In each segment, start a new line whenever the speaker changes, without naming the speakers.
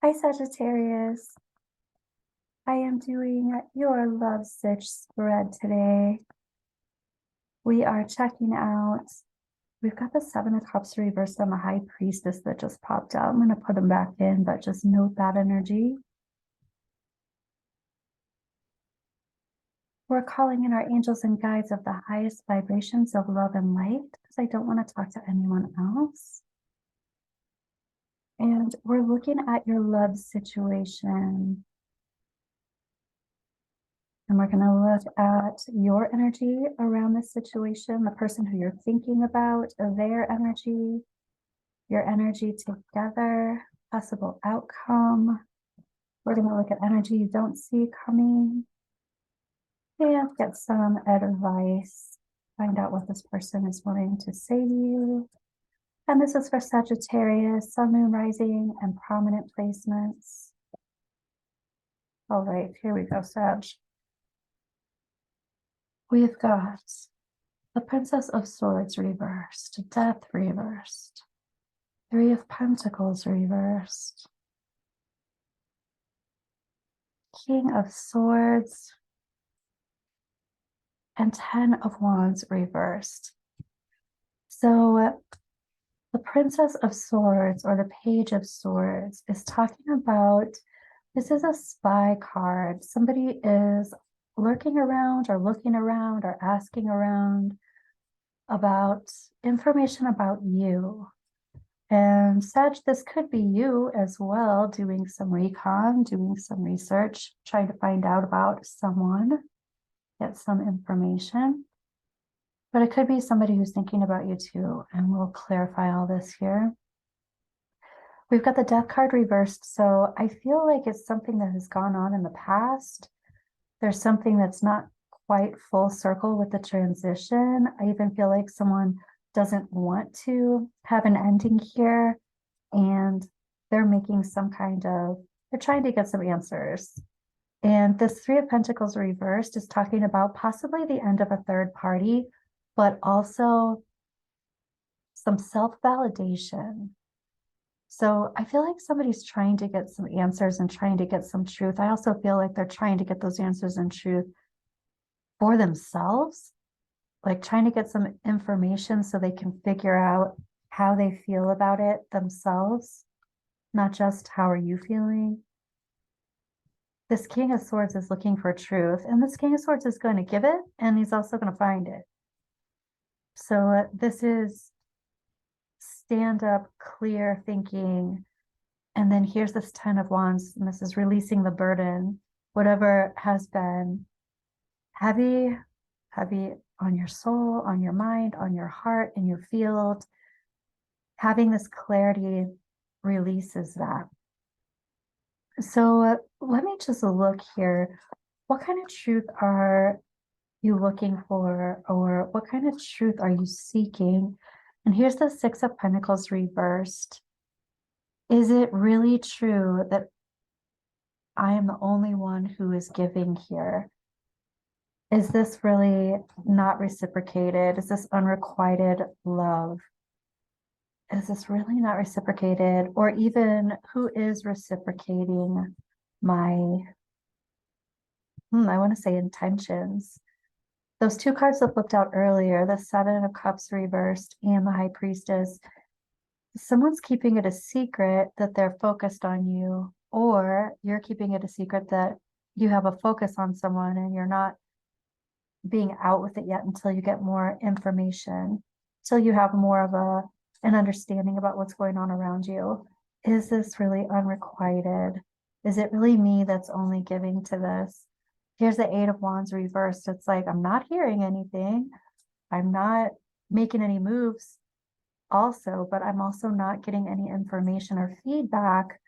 Hi, Sagittarius. I am doing your love stitch spread today. We are checking out, we've got the Seven of Cups reversed on the High Priestess that just popped out. I'm going to put them back in, but just note that energy. We're calling in our angels and guides of the highest vibrations of love and light because I don't want to talk to anyone else. And we're looking at your love situation. And we're going to look at your energy around this situation, the person who you're thinking about, their energy, your energy together, possible outcome. We're going to look at energy you don't see coming and get some advice. Find out what this person is wanting to say to you. And this is for Sagittarius, Sun, Moon, Rising, and prominent placements. All right, here we go, Sag. We've got the Princess of Swords reversed, Death reversed, Three of Pentacles reversed, King of Swords, and Ten of Wands reversed. So the Princess of Swords or the Page of Swords is talking about, this is a spy card. Somebody is lurking around or looking around or asking around about information about you. And Sag, this could be you as well, doing some recon, doing some research, trying to find out about someone, get some information. But it could be somebody who's thinking about you too, and we'll clarify all this here. We've got the Death card reversed, so I feel like it's something that has gone on in the past. There's something that's not quite full circle with the transition. I even feel like someone doesn't want to have an ending here, and they're making some kind of, they're trying to get some answers. And this Three of Pentacles reversed is talking about possibly the end of a third party, but also some self-validation. So I feel like somebody's trying to get some answers and trying to get some truth. I also feel like they're trying to get those answers and truth for themselves, like trying to get some information so they can figure out how they feel about it themselves, not just how are you feeling. This King of Swords is looking for truth, and this King of Swords is going to give it, and he's also going to find it. So this is stand up, clear thinking. And then here's this Ten of Wands, and this is releasing the burden, whatever has been heavy on your soul, on your mind, on your heart, in your field. Having this clarity releases that. So let me just look here. What kind of truth are you looking for, or what kind of truth are you seeking? And here's the Six of Pentacles reversed. Is it really true that I am the only one who is giving here? Is this really not reciprocated? Is this unrequited love? Is this really not reciprocated? Or even who is reciprocating my, I want to say intentions? Those two cards that looked out earlier, the Seven of Cups reversed and the High Priestess, someone's keeping it a secret that they're focused on you, or you're keeping it a secret that you have a focus on someone and you're not being out with it yet until you get more information, till you have more of an understanding about what's going on around you. Is this really unrequited? Is it really me that's only giving to this? Here's the Eight of Wands reversed. It's like, I'm not hearing anything. I'm not making any moves also, but I'm also not getting any information or feedback.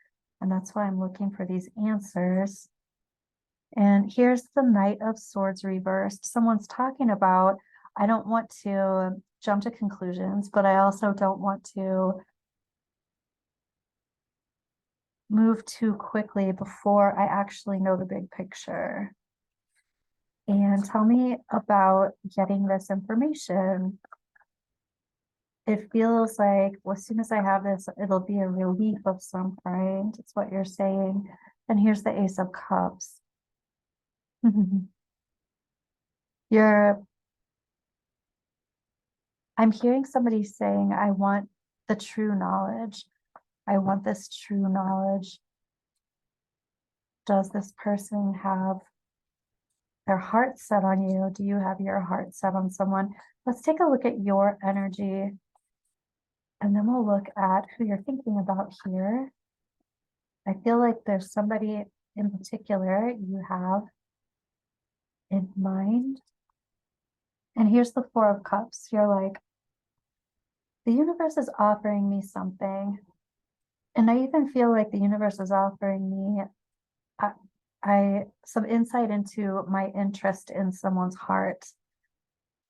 And that's why I'm looking for these answers. And here's the Knight of Swords reversed. Someone's talking about, I don't want to jump to conclusions, but I also don't want to move too quickly before I actually know the big picture. And tell me about getting this information. it feels like, well, as soon as I have this, it'll be a relief of some kind. It's what you're saying. And here's the Ace of Cups. I'm hearing somebody saying, I want the true knowledge. I want this true knowledge. Does this person have their heart set on you? Do you have your heart set on someone? Let's take a look at your energy, and then we'll look at who you're thinking about here. I feel like there's somebody in particular you have in mind. And here's the Four of Cups. You're like, the universe is offering me something. And I even feel like the universe is offering me some insight into my interest in someone's heart.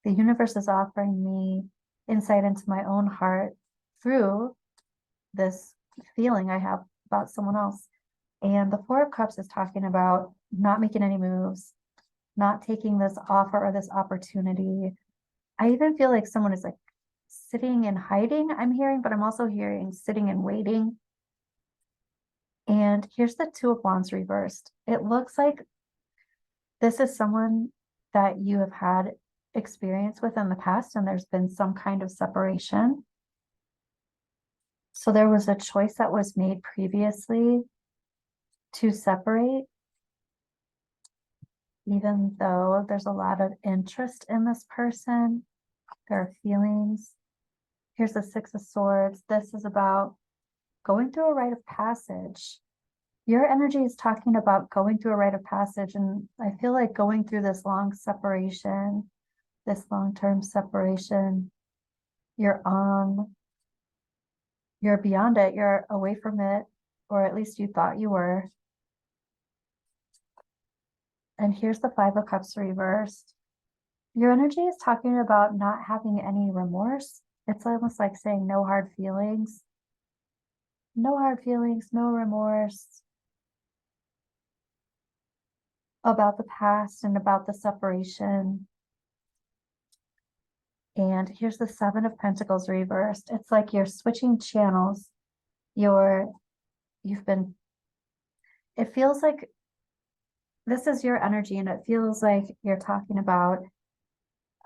The universe is offering me insight into my own heart through this feeling I have about someone else. And the Four of Cups is talking about not making any moves, not taking this offer or this opportunity. I even feel like someone is like sitting and hiding, I'm hearing, but I'm also hearing sitting and waiting. And here's the Two of Wands reversed. It looks like this is someone that you have had experience with in the past, and there's been some kind of separation. So there was a choice that was made previously to separate, even though there's a lot of interest in this person. There are feelings. Here's the Six of Swords. This is about going through a rite of passage. Your energy is talking about going through a rite of passage, and I feel like going through this long separation, this long-term separation, you're beyond it, you're away from it, or at least you thought you were. And here's the Five of Cups reversed. Your energy is talking about not having any remorse. It's almost like saying no hard feelings. No hard feelings, no remorse about the past and about the separation. And here's the Seven of Pentacles reversed. It's like you're switching channels. It feels like this is your energy, and it feels like you're talking about,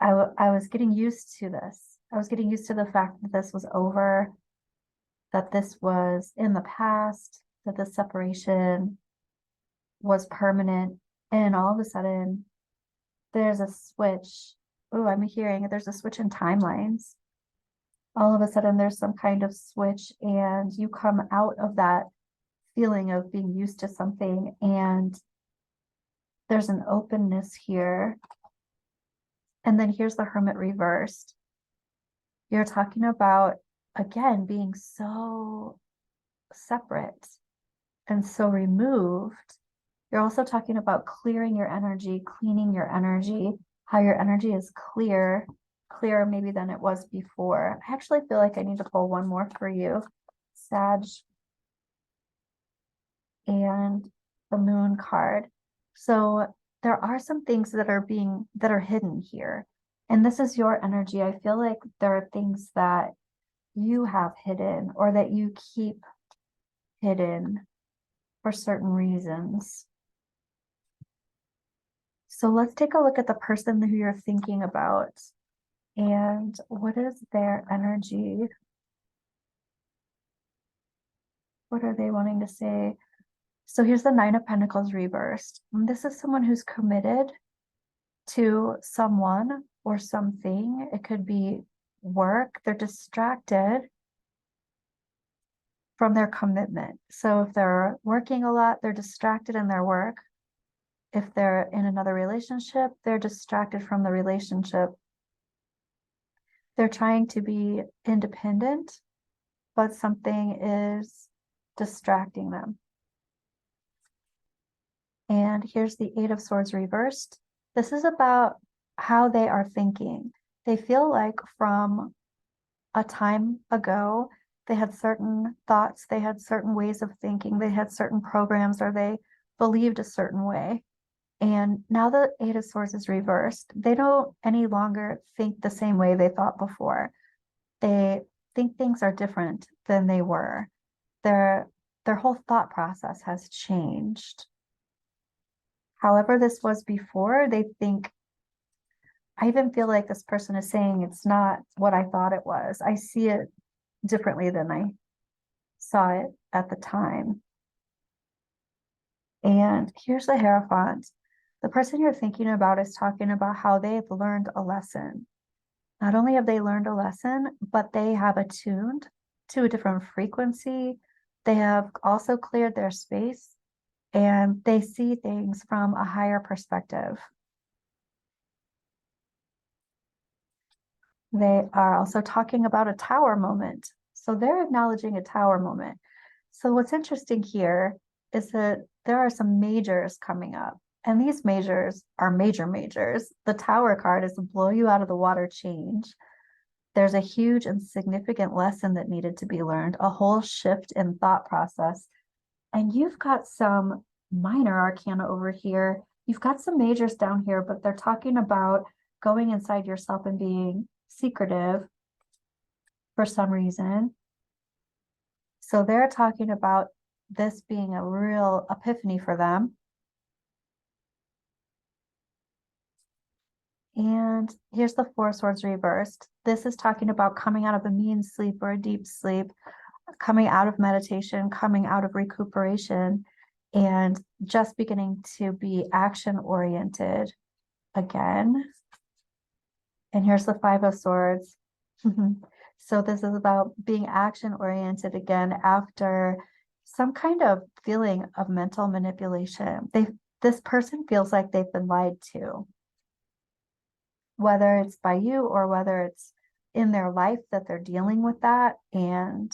I was getting used to this. I was getting used to the fact that this was over, that this was in the past, that the separation was permanent. And all of a sudden, there's a switch. Oh, I'm hearing there's a switch in timelines. All of a sudden, there's some kind of switch, and you come out of that feeling of being used to something, and there's an openness here. And then here's the Hermit reversed. You're talking about, again, being so separate and so removed. You're also talking about clearing your energy, cleaning your energy, how your energy is clearer maybe than it was before. I actually feel like I need to pull one more for you, Sag, and the Moon card. So there are some things that are hidden here. And this is your energy. I feel like there are things that you have hidden or that you keep hidden for certain reasons. So let's take a look at the person who you're thinking about. And what is their energy? What are they wanting to say? So here's the Nine of Pentacles reversed. And this is someone who's committed to someone or something. It could be work. They're distracted from their commitment. So if they're working a lot, they're distracted in their work. If they're in another relationship, they're distracted from the relationship. They're trying to be independent, but something is distracting them. And here's the Eight of Swords reversed. This is about how they are thinking. They feel like from a time ago, they had certain thoughts, they had certain ways of thinking, they had certain programs, or they believed a certain way. And now the Eight of Swords is reversed. They don't any longer think the same way they thought before. They think things are different than they were. Their whole thought process has changed. However this was before, they think, I even feel like this person is saying it's not what I thought it was. I see it differently than I saw it at the time. And here's the Hierophant. The person you're thinking about is talking about how they've learned a lesson. Not only have they learned a lesson, but they have attuned to a different frequency. They have also cleared their space and they see things from a higher perspective. They are also talking about a tower moment. So they're acknowledging a tower moment. So what's interesting here is that there are some majors coming up. And these majors are majors. The tower card is a blow you out of the water change. There's a huge and significant lesson that needed to be learned, a whole shift in thought process. And you've got some minor arcana over here. You've got some majors down here, but they're talking about going inside yourself and being secretive for some reason. So they're talking about this being a real epiphany for them. And here's the Four Swords reversed. This is talking about coming out of a mean sleep or a deep sleep, coming out of meditation, coming out of recuperation, and just beginning to be action oriented again. And here's the Five of Swords. So this is about being action oriented again after some kind of feeling of mental manipulation. This person feels like they've been lied to, whether it's by you or whether it's in their life that they're dealing with that and,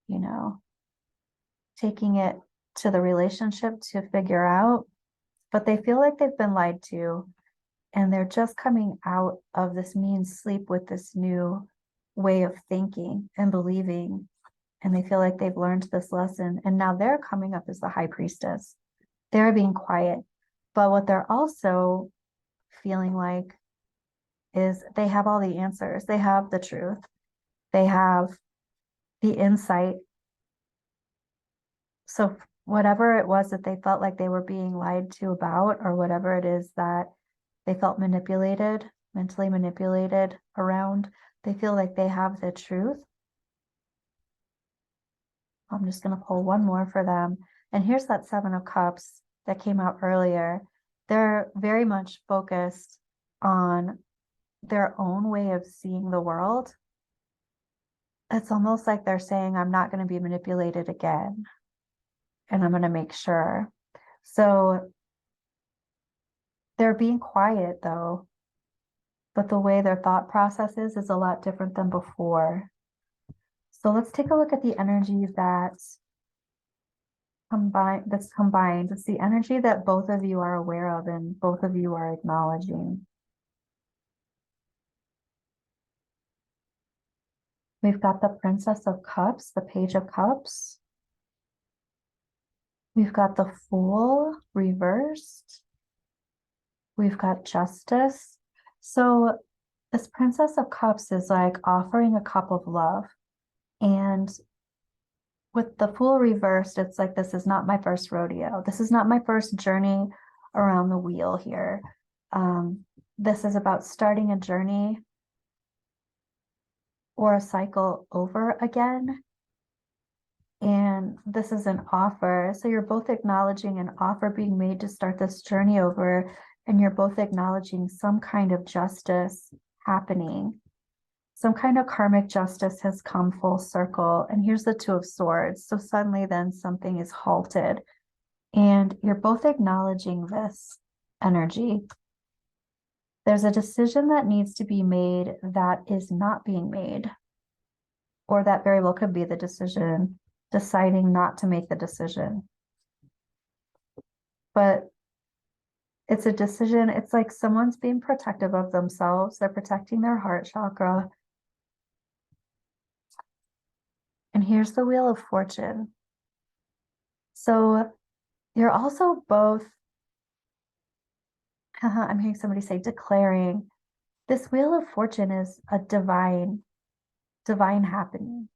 you know, taking it to the relationship to figure out, but they feel like they've been lied to and they're just coming out of this mean sleep with this new way of thinking and believing, and they feel like they've learned this lesson, and now they're coming up as the high priestess. They're being quiet, but what they're also feeling like is they have all the answers. They have the truth. They have the insight. So whatever it was that they felt like they were being lied to about, or whatever it is that they felt manipulated, mentally manipulated around, they feel like they have the truth. I'm just going to pull one more for them. And here's that Seven of Cups that came out earlier. They're very much focused on their own way of seeing the world. It's almost like they're saying, I'm not going to be manipulated again. And I'm going to make sure. So they're being quiet though, but the way their thought process is a lot different than before. So let's take a look at the energy that's combined. It's the energy that both of you are aware of and both of you are acknowledging. We've got the Princess of Cups, the Page of Cups. We've got the Fool reversed. We've got Justice. So this Princess of Cups is like offering a cup of love. And with the Fool reversed, it's like, this is not my first rodeo. This is not my first journey around the wheel here. This is about starting a journey or a cycle over again. And this is an offer. So you're both acknowledging an offer being made to start this journey over, and you're both acknowledging some kind of justice happening. Some kind of karmic justice has come full circle. And here's the Two of Swords. So suddenly then something is halted. And you're both acknowledging this energy. There's a decision that needs to be made that is not being made. Or that very well could be the decision, deciding not to make the decision. But it's a decision, it's like someone's being protective of themselves. They're protecting their heart chakra. And here's the Wheel of Fortune. So you're also both, I'm hearing somebody say declaring, this Wheel of Fortune is a divine divine happening.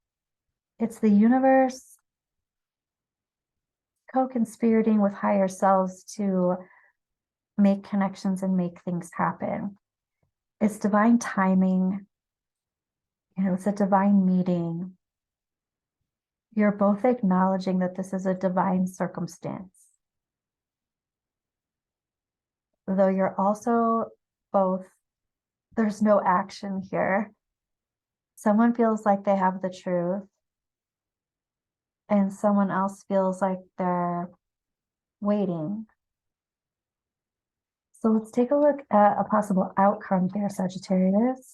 It's the universe co-conspirating with higher selves to make connections and make things happen. It's divine timing. It's a divine meeting. You're both acknowledging that this is a divine circumstance. Though you're also both, there's no action here. Someone feels like they have the truth, and someone else feels like they're waiting. So let's take a look at a possible outcome here, Sagittarius.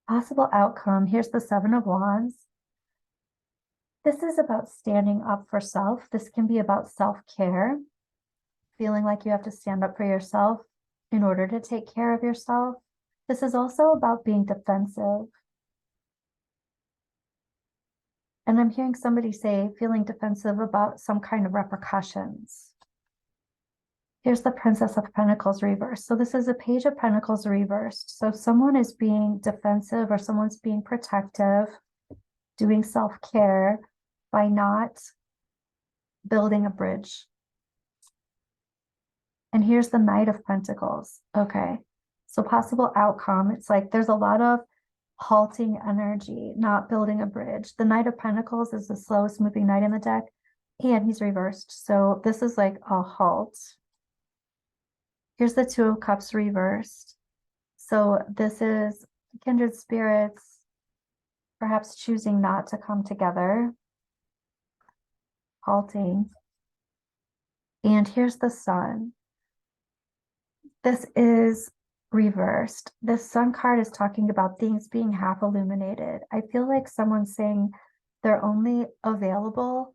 Possible outcome, here's the Seven of Wands. This is about standing up for self. This can be about self-care, feeling like you have to stand up for yourself in order to take care of yourself. This is also about being defensive. And I'm hearing somebody say feeling defensive about some kind of repercussions. Here's the Princess of Pentacles reversed. So this is a Page of Pentacles reversed. So someone is being defensive or someone's being protective, doing self-care by not building a bridge. And here's the Knight of Pentacles. Okay, so possible outcome. It's like there's a lot of halting energy, not building a bridge. The Knight of Pentacles is the slowest moving knight in the deck, and he's reversed. So this is like a halt. Here's the Two of Cups reversed. So this is kindred spirits, perhaps choosing not to come together, halting. And here's the Sun. This is reversed. This Sun card is talking about things being half illuminated. I feel like someone's saying they're only available.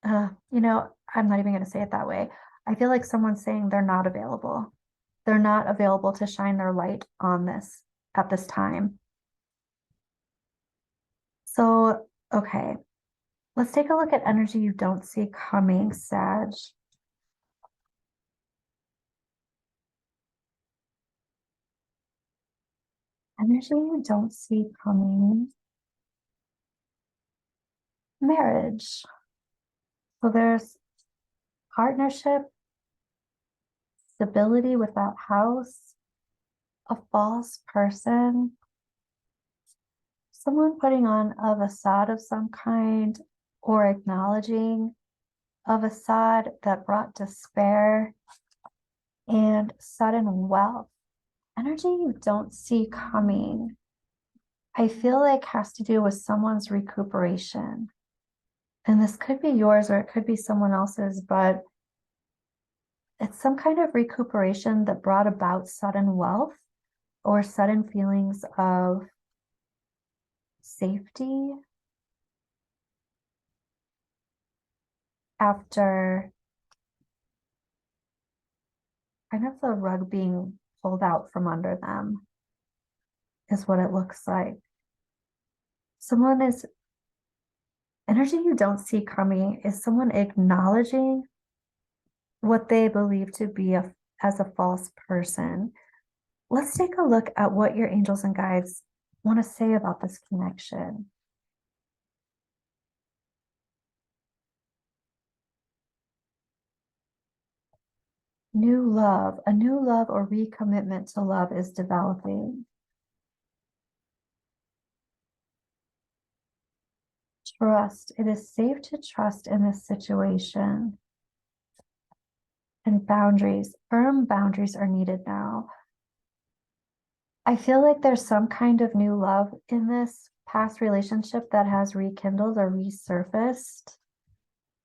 I'm not even going to say it that way. I feel like someone's saying they're not available. They're not available to shine their light on this at this time. So, okay, let's take a look at energy you don't see coming, Sag. Energy you don't see coming. Marriage. So there's partnership, stability without house, a false person, someone putting on a facade of some kind or acknowledging a facade that brought despair, and sudden wealth. Energy you don't see coming, I feel like has to do with someone's recuperation. And this could be yours or it could be someone else's, but it's some kind of recuperation that brought about sudden wealth or sudden feelings of safety after kind of the rug being pulled out from under them is what it looks like. Someone is, energy you don't see coming is someone acknowledging what they believe to be as a false person. Let's take a look at what your angels and guides want to say about this connection. New love, a new love or recommitment to love is developing. Trust, it is safe to trust in this situation. And boundaries, firm boundaries are needed now. I feel like there's some kind of new love in this past relationship that has rekindled or resurfaced.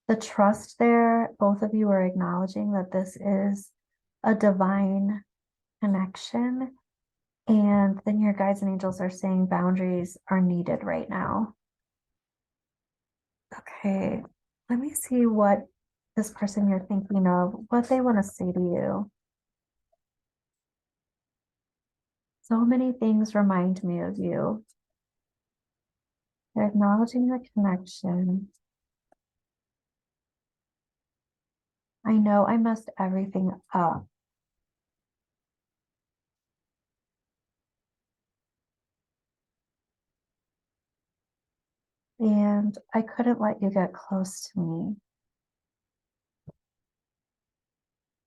The trust there, both of you are acknowledging that this is a divine connection. And then your guides and angels are saying boundaries are needed right now. Okay, let me see what this person you're thinking of, what they want to say to you. So many things remind me of you. They're acknowledging the connection. I know I messed everything up. and I couldn't let you get close to me.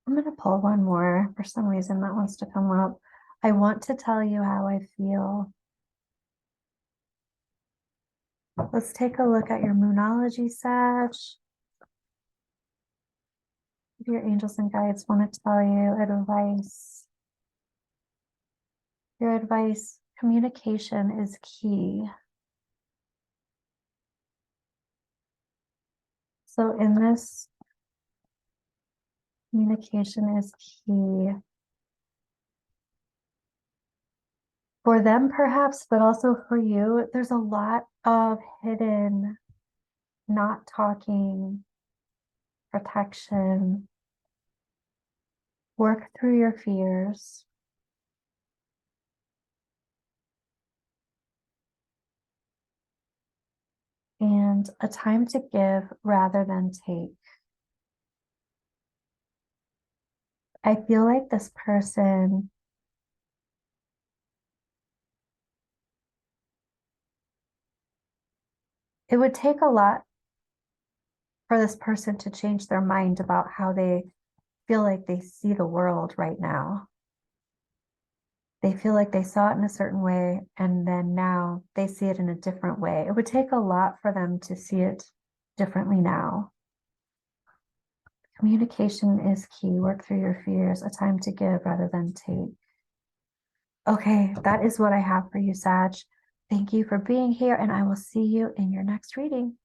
I'm going to pull one more. For some reason, that wants to come up. I want to tell you how I feel. Let's take a look at your Moonology, Sag. If your angels and guides want to tell you advice, your advice, communication is key. So in this, communication is key for them perhaps, but also for you. There's a lot of hidden not talking, protection. Work through your fears. And a time to give rather than take. I feel like this person it would take a lot for this person to change their mind about how they feel like they see the world right now. They feel like they saw it in a certain way, and then now they see it in a different way. It would take a lot for them to see it differently now. Communication is key. Work through your fears. A time to give rather than take. Okay, that is what I have for you, Sag. Thank you for being here, and I will see you in your next reading.